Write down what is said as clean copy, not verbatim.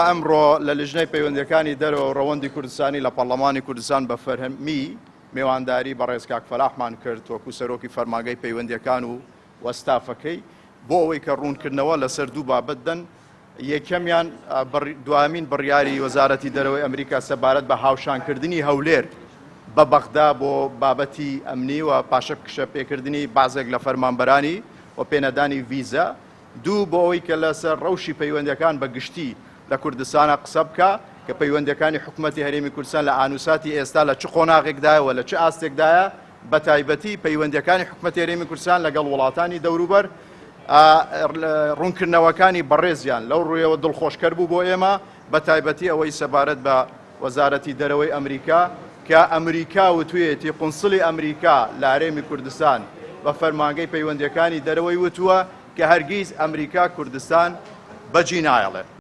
ئەمڕۆ لە لیژنەی پەیوەندیەکانی دەرەوە ڕەوەندی کوردستانی لە پەرلەمانی کوردستان بە فەرهەمی میوانداری بە ڕێز کاک فەلاحمان کرد وەکو سەرۆکی فەرمانگەی پەیوەندیەکان و وەستافەکەی بۆ ئەوەی کە ڕوونکردنەوە لەسەر دوو بابەت دەن. یەکەمیان دوامین بڕیاری وەزارەتی دەرەوەی ئەمریکا سەبارەت بە هاوشانکردنی هەولێر بە بەغدا بۆ بابەتی ئەمنی و پاشە کشە پێکردنی بازێک لە فەرمانبەرانی و پێنەدانی ڤیزە. دوو بۆ ئەوەی کە لەسەر ڕەوشی پەیوەندیەکان بە گشتی لە کوردستانە قسە بکە کە پەیوەندیەکانی حکوومەتی هەرێمی کوردستان لە ئانووساتی ئێستا لە چ قۆناغێکدایە لە چ ئاستێکدایە، بە تایبەتی پەیوەندیەکانی حکوومەتی هەرێمی کوردستان لەگەڵ وڵاتانی دەوروبەر ڕوونکردنەوەکانی بەڕێزیان لەو ڕوویەوە دڵخۆشکەر بوو بۆ ئێمە، بە تایبەتی ئەوەی سەبارەت بە وەزارەتی دەرەوەی ئەمریکا کە ئەمریکا وتوێتی قونسڵی ئەمریکا لە هەرێمی کوردستان بە فەرمانگەی پەیوەندیەکانی دەرەوەی وتووە کە هەرگیز ئەمریکا کوردستان بەجی نایەڵێ.